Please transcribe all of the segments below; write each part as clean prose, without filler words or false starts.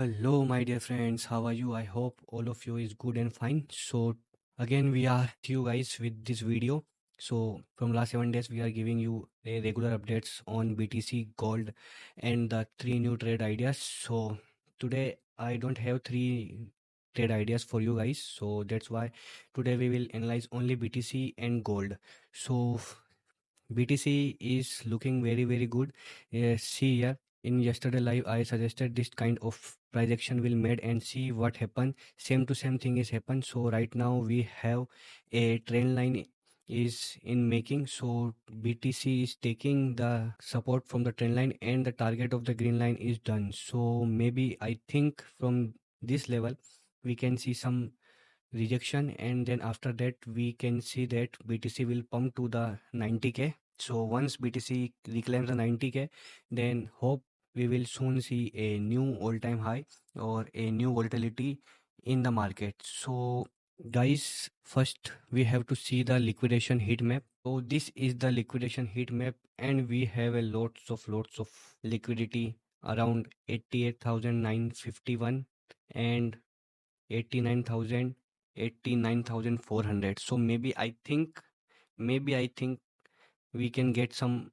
Hello, my dear friends. How are you? I hope all of you is good and fine. So again, we are with you guys with this video. So from last 7 days, we are giving you a regular updates on BTC, gold, and the three new trade ideas. So today I don't have three trade ideas for you guys. So that's why today we will analyze only BTC and gold. So BTC is looking very good. See here in yesterday live, I suggested this kind of price action will made and see what happened. Same to same thing is happened. So right now we have a trend line is in making. So BTC is taking the support from the trend line and the target of the green line is done. So maybe I think from this level we can see some rejection, and then after that we can see that BTC will pump to the 90k. So once BTC reclaims the 90k, then hope we will soon see a new all-time high or a new volatility in the market. So guys, first we have to see the liquidation heat map. So this is the liquidation heat map, and we have a lots of liquidity around 88,951 and 89,000, 89,400. So maybe I think we can get some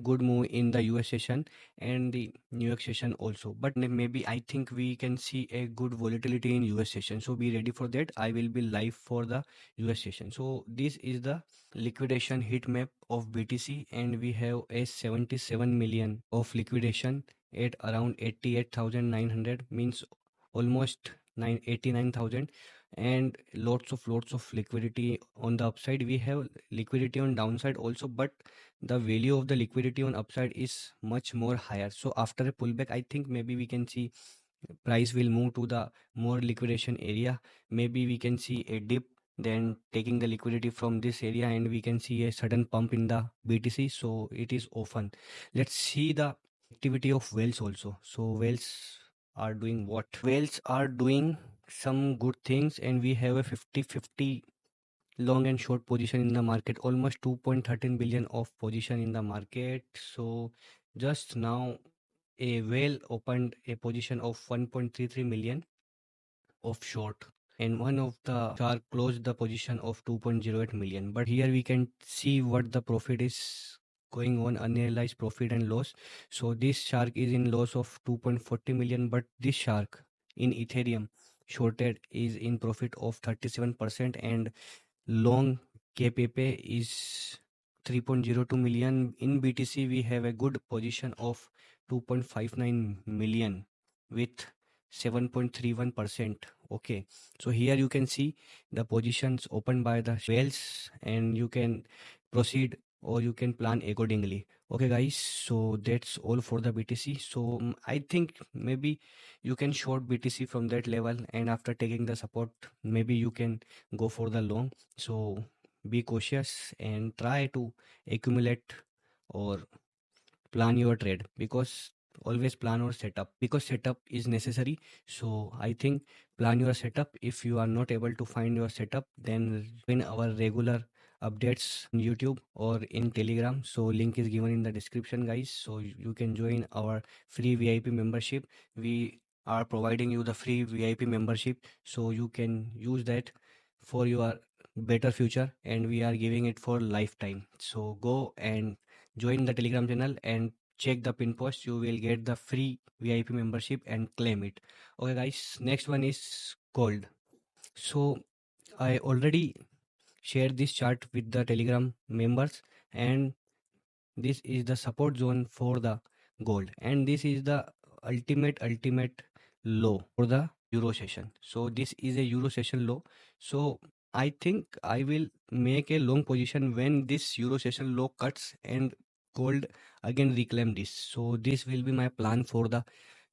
good move in the US session and the New York session also. But maybe I think we can see a good volatility in US session. So be ready for that. I will be live for the US session. So this is the liquidation heat map of BTC, and we have a 77 million of liquidation at around 88,900, means almost 89,000, and lots of liquidity on the upside. We have liquidity on downside also, but the value of the liquidity on upside is much more higher. So after a pullback, I think maybe we can see price will move to the more liquidation area. Maybe we can see a dip, then taking the liquidity from this area, and we can see a sudden pump in the BTC. So it is often. Let's see the activity of whales also. So whales are doing what? Whales are doing some good things, and we have a 50-50 long and short position in the market, almost 2.13 billion of position in the market. So just now a whale opened a position of 1.33 million of short, and one of the shark closed the position of 2.08 million. But here we can see what the profit is going on, unrealized profit and loss. So this shark is in loss of 2.40 million, but this shark in Ethereum shorted is in profit of 37%, and long KPP is 3.02 million. In BTC, we have a good position of 2.59 million with 7.31%. Okay, so here you can see the positions opened by the whales, and you can proceed or you can plan accordingly. Okay, guys, so that's all for the BTC. So I think maybe you can short BTC from that level, and after taking the support, maybe you can go for the long. So be cautious and try to accumulate or plan your trade, because always plan or setup, because setup is necessary. So I think plan your setup. If you are not able to find your setup, then in our regular updates on YouTube or in Telegram, so link is given in the description, guys. So you can join our free VIP membership. We are providing you the free VIP membership, so you can use that for your better future, and we are giving it for lifetime. So go and join the Telegram channel and check the pin post. You will get the free VIP membership and claim it. Okay, guys. Next one is gold. So I already shared this chart with the Telegram members, and this is the support zone for the gold, and this is the ultimate low for the euro session. So this is a euro session low. So I think I will make a long position when this euro session low cuts and gold again reclaim this. So this will be my plan for the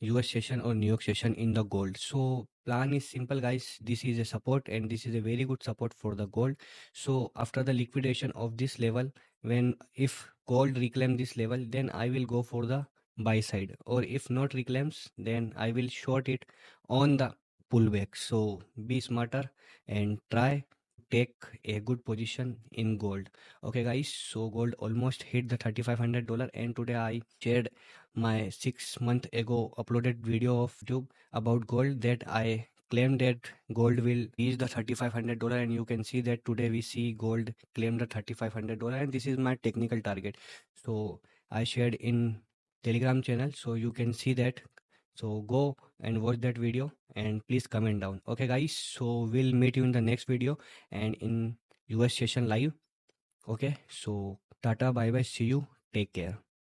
US session or New York session in the gold. So plan is simple, guys. This is a support, and this is a very good support for the gold. So after the liquidation of this level, when if gold reclaim this level, then I will go for the buy side, or if not reclaims, then I will short it on the pullback. So be smarter and try take a good position in gold. Okay guys, so gold almost hit the $3,500, and today I shared my 6 month ago uploaded video of YouTube about gold, that I claimed that gold will reach the $3,500, and you can see that today we see gold claim the $3,500, and this is my technical target. So I shared in Telegram channel, so you can see that. So go and watch that video and please comment down. Okay guys, so we'll meet you in the next video and in US session live. Okay, so tata, bye bye, see you, take care.